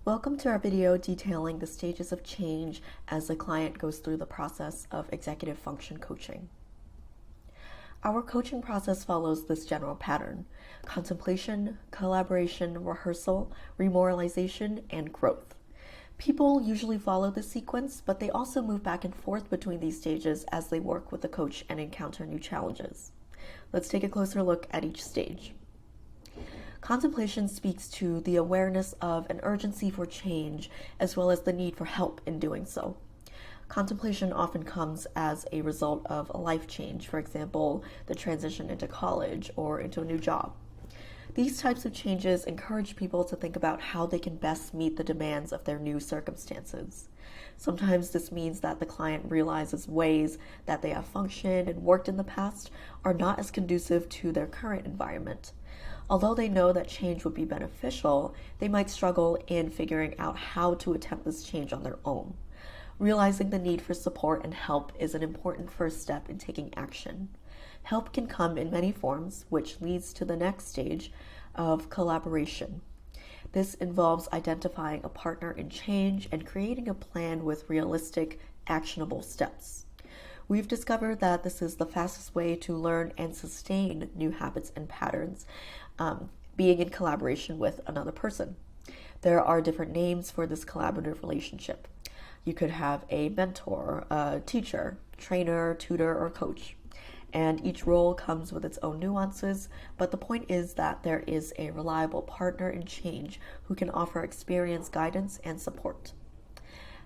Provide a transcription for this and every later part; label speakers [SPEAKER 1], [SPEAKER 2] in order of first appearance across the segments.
[SPEAKER 1] Welcome to our video detailing the stages of change as the client goes through the process of executive function coaching. Our coaching process follows this general pattern: contemplation, collaboration, rehearsal, remoralization, and growth. People usually follow this sequence, but they also move back and forth between these stages as they work with the coach and encounter new challenges. Let's take a closer look at each stage. Contemplation speaks to the awareness of an urgency for change, as well as the need for help in doing so. Contemplation often comes as a result of a life change, for example, the transition into college or into a new job. These types of changes encourage people to think about how they can best meet the demands of their new circumstances. Sometimes this means that the client realizes ways that they have functioned and worked in the past are not as conducive to their current environment. Although they know that change would be beneficial, they might struggle in figuring out how to attempt this change on their own. Realizing the need for support and help is an important first step in taking action. Help can come in many forms, which leads to the next stage of collaboration. This involves identifying a partner in change and creating a plan with realistic, actionable steps. We've discovered that this is the fastest way to learn and sustain new habits and patterns, being in collaboration with another person. There are different names for this collaborative relationship. You could have a mentor, a teacher, trainer, tutor, or coach. And each role comes with its own nuances, but the point is that there is a reliable partner in change who can offer experience, guidance, and support.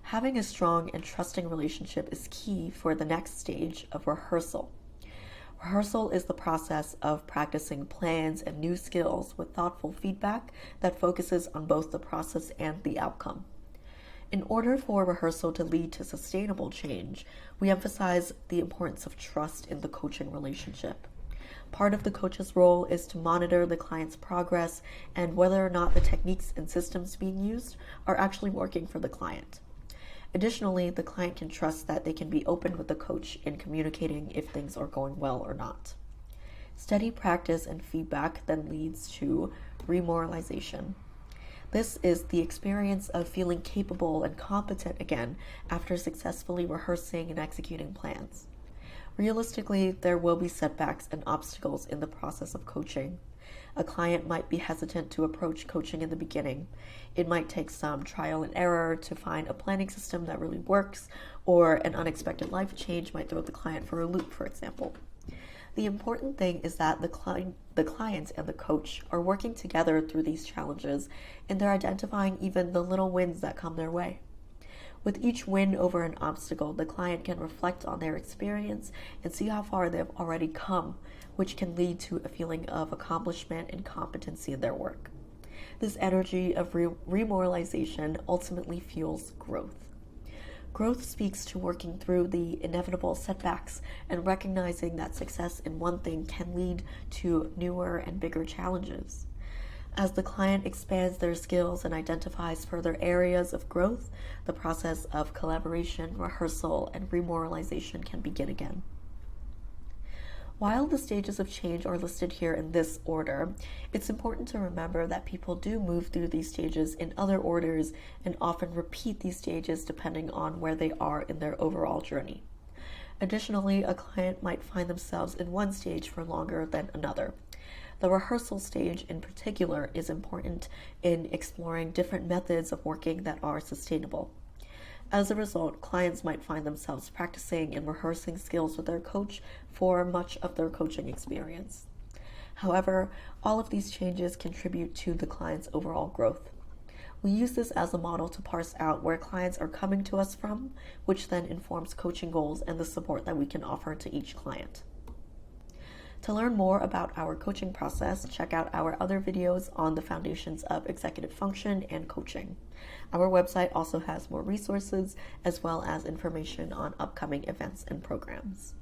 [SPEAKER 1] Having a strong and trusting relationship is key for the next stage of rehearsal. Rehearsal is the process of practicing plans and new skills with thoughtful feedback that focuses on both the process and the outcome. In order for rehearsal to lead to sustainable change, we emphasize the importance of trust in the coaching relationship. Part of the coach's role is to monitor the client's progress and whether or not the techniques and systems being used are actually working for the client. Additionally, the client can trust that they can be open with the coach in communicating if things are going well or not. Steady practice and feedback then leads to remoralization. This is the experience of feeling capable and competent again after successfully rehearsing and executing plans. Realistically, there will be setbacks and obstacles in the process of coaching. A client might be hesitant to approach coaching in the beginning. It might take some trial and error to find a planning system that really works, or an unexpected life change might throw the client for a loop, for example. The important thing is that the client and the coach are working together through these challenges, and they're identifying even the little wins that come their way. With each win over an obstacle, the client can reflect on their experience and see how far they've already come, which can lead to a feeling of accomplishment and competency in their work. This energy of remoralization ultimately fuels growth. Growth speaks to working through the inevitable setbacks and recognizing that success in one thing can lead to newer and bigger challenges. As the client expands their skills and identifies further areas of growth, the process of collaboration, rehearsal, and remoralization can begin again. While the stages of change are listed here in this order, it's important to remember that people do move through these stages in other orders and often repeat these stages depending on where they are in their overall journey. Additionally, a client might find themselves in one stage for longer than another. The rehearsal stage in particular is important in exploring different methods of working that are sustainable. As a result, clients might find themselves practicing and rehearsing skills with their coach for much of their coaching experience. However, all of these changes contribute to the client's overall growth. We use this as a model to parse out where clients are coming to us from, which then informs coaching goals and the support that we can offer to each client. To learn more about our coaching process, check out our other videos on the foundations of executive function and coaching. Our website also has more resources as well as information on upcoming events and programs.